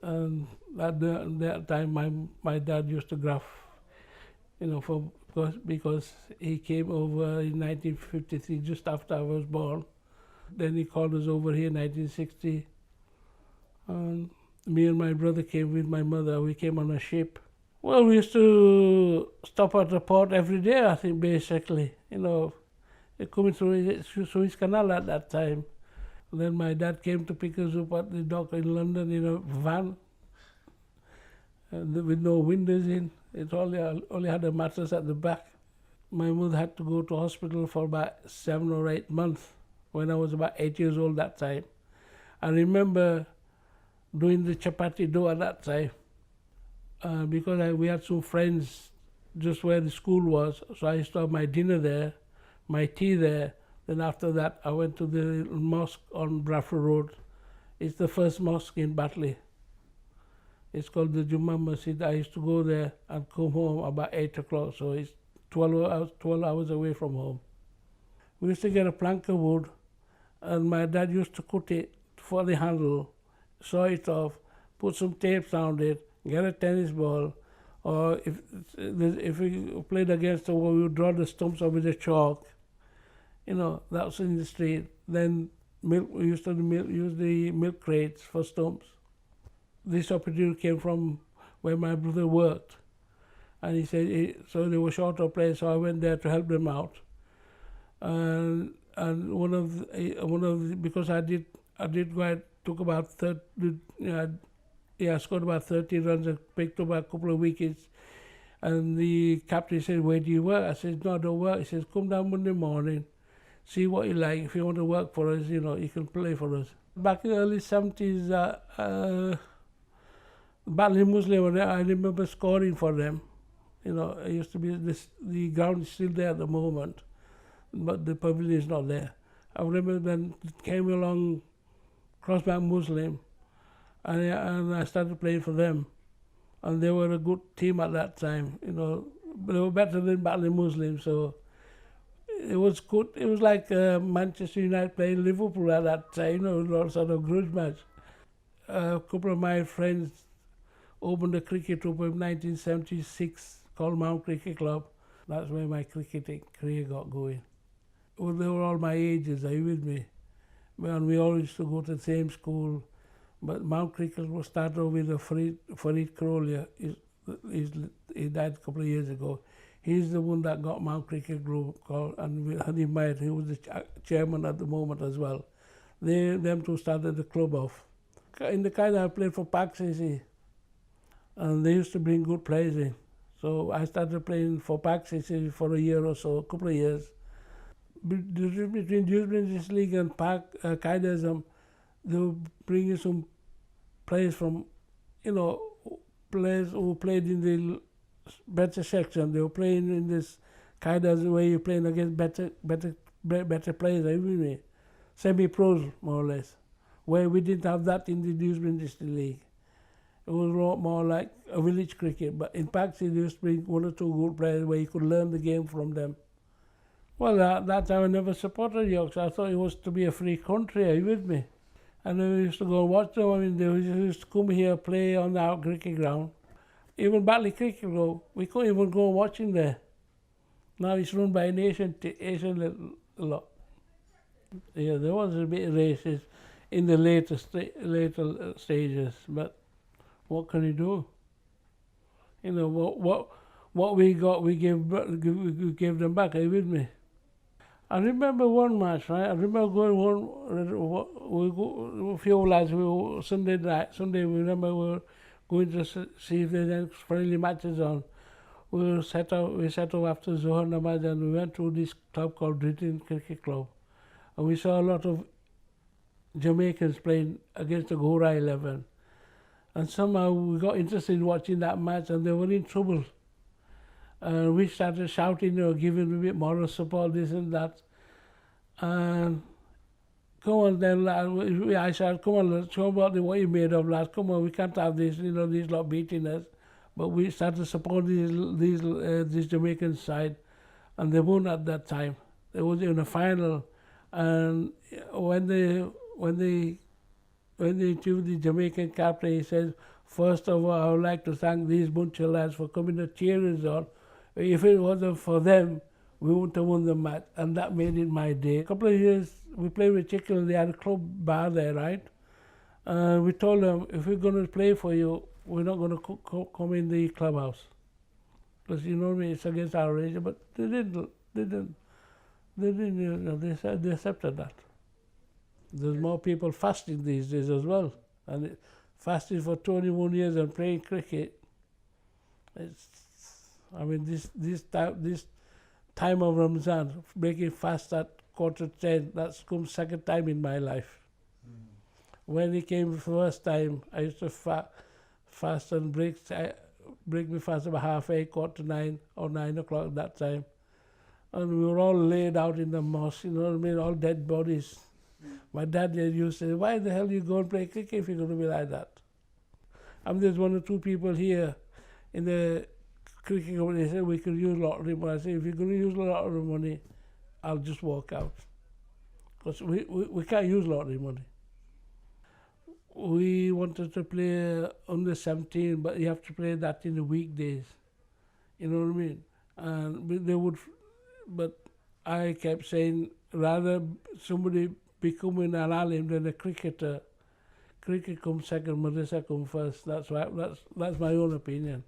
And that time, my dad used to graph, because he came over in 1953, just after I was born. Then he called us over here in 1960. And me and my brother came with my mother. We came on a ship. Well, we used to stop at the port every day, I think, basically. Coming through Suez Canal at that time. Then my dad came to pick us up at the dock in London in a van with no windows in. It only had a mattress at the back. My mother had to go to hospital for about 7 or 8 months when I was about 8 years old that time. I remember doing the chapati dough at that time because we had some friends just where the school was, so I used to have my dinner there, my tea there. Then after that, I went to the mosque on Bradford Road. It's the first mosque in Batley. It's called the Jummah Masjid. I used to go there and come home about 8 o'clock, so it's 12 hours away from home. We used to get a plank of wood, and my dad used to cut it for the handle, saw it off, put some tapes around it, get a tennis ball, or if we played against the wall, we would draw the stumps over the chalk. That was in the street. Then we used to use the milk crates for stumps. This opportunity came from where my brother worked. And he said, so they were short of place, so I went there to help them out. And because I did took about 30, I scored about 30 runs and picked up a couple of wickets. And the captain said, where do you work? I said, no, I don't work. He says, come down Monday morning, see what you like. If you want to work for us, you can play for us. Back in the early 70s, Batley Muslim, I remember scoring for them. It used to be the ground is still there at the moment, but the pavilion is not there. I remember then it came along Crossback Muslim, and I started playing for them. And they were a good team at that time, but they were better than Batley Muslim, so it was good. It was like Manchester United playing Liverpool at that time, a sort of grudge match. A couple of my friends opened a cricket club in 1976 called Mount Cricket Club. That's where my cricketing career got going. Well, they were all my ages, are you with me? And we all used to go to the same school. But Mount Cricket was started with Farid Crowley. He died a couple of years ago. He's the one that got Mount Cricket Group called, and Hanif Mayat, he was the chairman at the moment as well. Them two started the club off. In the kind I played for Park CC, and they used to bring good players in. So I started playing for Park CC for a year or so, a couple of years. Between Youth League and Park Quaid-e Azam, they were bringing some players from, players who played in the better section. They were playing in this kind of where you're playing against better players, everywhere. Semi-pros, more or less. Where we didn't have that in the Newsman District League. It was more like a village cricket. But in Park City, they used to bring one or two good players where you could learn the game from them. Well, at that time I never supported Yorkshire. I thought it was to be a free country, are you with me? And we used to go and watch them. I mean, they used to come here, play on our cricket ground. Even Batley Cricket Club, we couldn't even go watching there. Now it's run by an Asian lot. Yeah, there was a bit of racist in the later stages, but what can you do? What we got, we gave them back. Are you with me? I remember one match, right? I remember going a few lads, Sunday, we remember we were going to see if there's any friendly matches on. We set off after Zohar Namaz, and we went to this club called Britain Cricket Club. And we saw a lot of Jamaicans playing against the Gora 11. And somehow we got interested in watching that match, and they were in trouble. And we started shouting, giving a bit moral support, this and that. And come on then, lad. I said, come on, let's show what you made of, lads. Come on, we can't have this, these lot beating us. But we started supporting this Jamaican side, and they won at that time. They was in the final, and when they interviewed the Jamaican captain, he said, First of all, I would like to thank these bunch of lads for coming to cheer us on. If it wasn't for them, we wouldn't have won the match, and that made it my day. A couple of years, we played with Chicken, they had a club bar there, right? We told them, if we're going to play for you, we're not going to come in the clubhouse. Because, you know what I mean, it's against our religion, but they didn't, you know, they accepted that. There's more people fasting these days as well. And fasting for 21 years and playing cricket, it's, I mean, this time of Ramzan, breaking fast at 9:45, that's come second time in my life. When it came first time, I used to fast and break me fast about 8:30, 9:15, or 9 o'clock at that time. And we were all laid out in the mosque, you know what I mean, all dead bodies. My dad used to say, why the hell you go and play cricket if you're going to be like that? There's one or two people here in the cricket company, they said we could use lottery money. I said, if you're going to use lottery money, I'll just walk out. Because we can't use lottery money. We wanted to play under 17, but you have to play that in the weekdays. You know what I mean? And they would, but I kept saying, rather somebody becoming an alim than a cricketer. Cricket comes second, madrasa comes first. That's my own opinion.